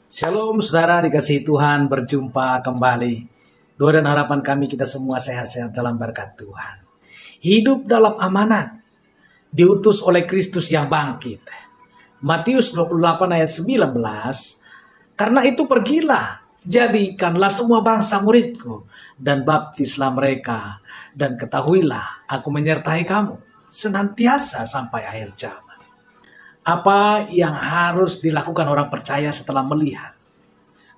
Shalom saudara dikasihi Tuhan, berjumpa kembali. Doa dan harapan kami kita semua sehat-sehat dalam berkat Tuhan. Hidup dalam amanat, diutus oleh Kristus yang bangkit. Matius 28 ayat 19, karena itu pergilah, jadikanlah semua bangsa muridku, dan baptislah mereka, dan ketahuilah aku menyertai kamu senantiasa sampai akhir zaman. Apa yang harus dilakukan orang percaya setelah melihat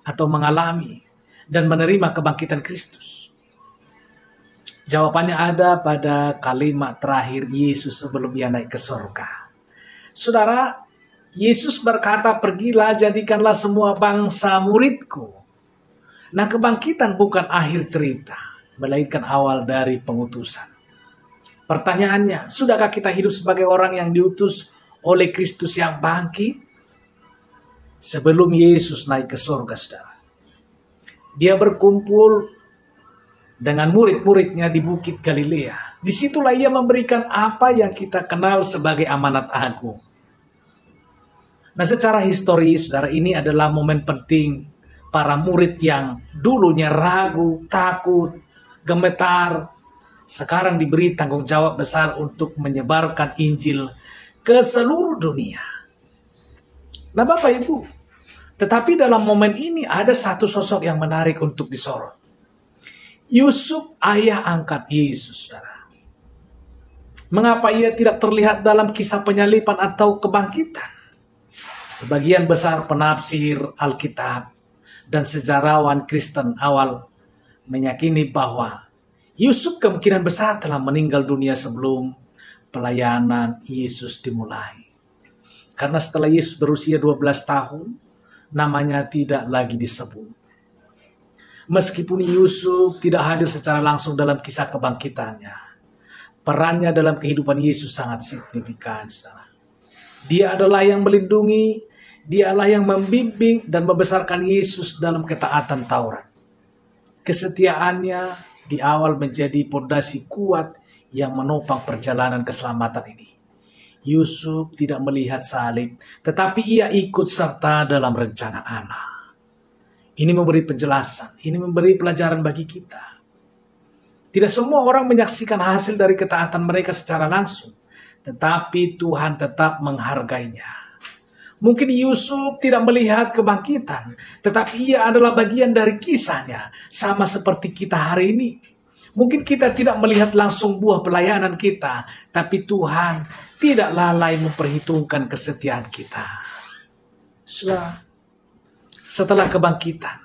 atau mengalami dan menerima kebangkitan Kristus? Jawabannya ada pada kalimat terakhir Yesus sebelum Dia naik ke surga. Saudara, Yesus berkata, pergilah jadikanlah semua bangsa muridku. Nah, kebangkitan bukan akhir cerita, melainkan awal dari pengutusan. Pertanyaannya, sudahkah kita hidup sebagai orang yang diutus oleh Kristus yang bangkit? Sebelum Yesus naik ke surga, saudara, Dia berkumpul dengan murid-muridnya di Bukit Galilea. Disitulah Ia memberikan apa yang kita kenal sebagai amanat agung. Nah, secara historis, saudara, ini adalah momen penting para murid yang dulunya ragu, takut, gemetar, sekarang diberi tanggung jawab besar untuk menyebarkan Injil ke seluruh dunia. Nah, Bapak Ibu, tetapi dalam momen ini ada satu sosok yang menarik untuk disorot. Yusuf, ayah angkat Yesus, saudara. Mengapa ia tidak terlihat dalam kisah penyaliban atau kebangkitan? Sebagian besar penafsir Alkitab dan sejarawan Kristen awal meyakini bahwa Yusuf kemungkinan besar telah meninggal dunia sebelum pelayanan Yesus dimulai. Karena setelah Yesus berusia 12 tahun, namanya tidak lagi disebut. Meskipun Yusuf tidak hadir secara langsung dalam kisah kebangkitannya, perannya dalam kehidupan Yesus sangat signifikan, saudara. Dia adalah yang melindungi, dialah yang membimbing dan membesarkan Yesus dalam ketaatan Taurat. Kesetiaannya di awal menjadi fondasi kuat yang menopang perjalanan keselamatan ini. Yusuf tidak melihat salib, tetapi ia ikut serta dalam rencana Allah. Ini memberi penjelasan, ini memberi pelajaran bagi kita. Tidak semua orang menyaksikan hasil dari ketaatan mereka secara langsung, tetapi Tuhan tetap menghargainya. Mungkin Yusuf tidak melihat kebangkitan, tetapi ia adalah bagian dari kisahnya, sama seperti kita hari ini. Mungkin kita tidak melihat langsung buah pelayanan kita, tapi Tuhan tidak lalai memperhitungkan kesetiaan kita. Setelah kebangkitan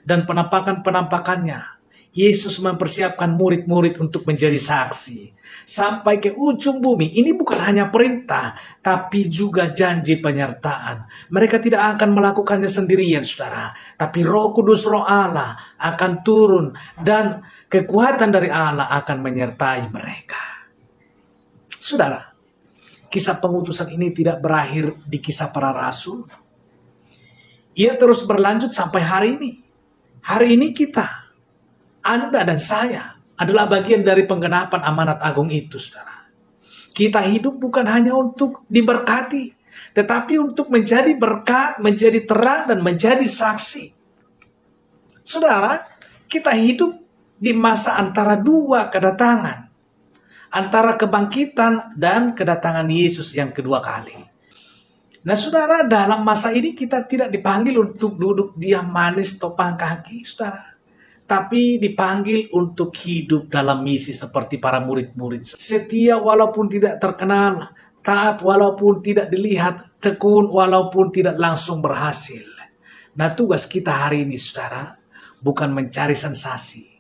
dan penampakan-penampakannya, Yesus mempersiapkan murid-murid untuk menjadi saksi sampai ke ujung bumi. Ini bukan hanya perintah, tapi juga janji penyertaan. Mereka tidak akan melakukannya sendirian, saudara. Tapi Roh Kudus, Roh Allah akan turun dan kekuatan dari Allah akan menyertai mereka. Saudara, kisah pengutusan ini tidak berakhir di kisah para rasul. Ia terus berlanjut sampai hari ini. Hari ini kita, Anda dan saya adalah bagian dari penggenapan amanat agung itu, saudara. Kita hidup bukan hanya untuk diberkati, tetapi untuk menjadi berkat, menjadi terang, dan menjadi saksi. Saudara, kita hidup di masa antara dua kedatangan. Antara kebangkitan dan kedatangan Yesus yang kedua kali. Nah, saudara, dalam masa ini kita tidak dipanggil untuk duduk diam manis topang kaki, saudara. Tapi dipanggil untuk hidup dalam misi seperti para murid-murid. Setia walaupun tidak terkenal, taat walaupun tidak dilihat, tekun walaupun tidak langsung berhasil. Nah, tugas kita hari ini, saudara, bukan mencari sensasi.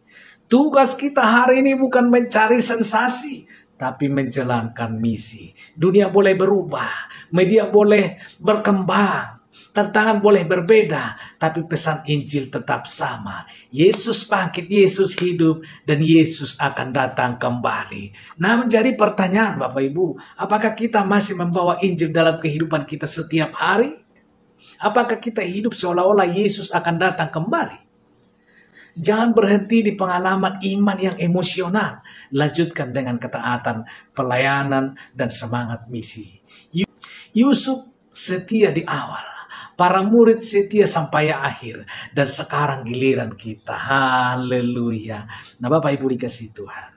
Tugas kita hari ini bukan mencari sensasi, tapi menjalankan misi. Dunia boleh berubah, media boleh berkembang, tantangan boleh berbeda, tapi pesan Injil tetap sama. Yesus bangkit, Yesus hidup, dan Yesus akan datang kembali. Nah, menjadi pertanyaan Bapak Ibu, apakah kita masih membawa Injil dalam kehidupan kita setiap hari? Apakah kita hidup seolah-olah Yesus akan datang kembali? Jangan berhenti di pengalaman iman yang emosional. Lanjutkan dengan ketaatan, pelayanan, dan semangat misi. Yusuf setia di awal. para murid setia sampai akhir. Dan sekarang giliran kita. Haleluya. Nah Bapak Ibu dikasih Tuhan.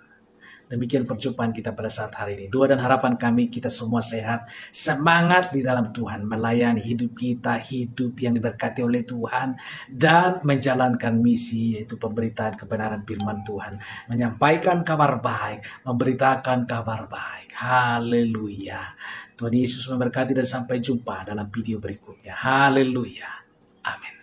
Demikian perjumpaan kita pada saat hari ini. Doa dan harapan kami kita semua sehat, semangat di dalam Tuhan, melayani hidup kita, hidup yang diberkati oleh Tuhan, dan menjalankan misi, yaitu pemberitaan kebenaran firman Tuhan, menyampaikan kabar baik, memberitakan kabar baik. Haleluya. Tuhan Yesus memberkati dan sampai jumpa dalam video berikutnya. Haleluya. Amin.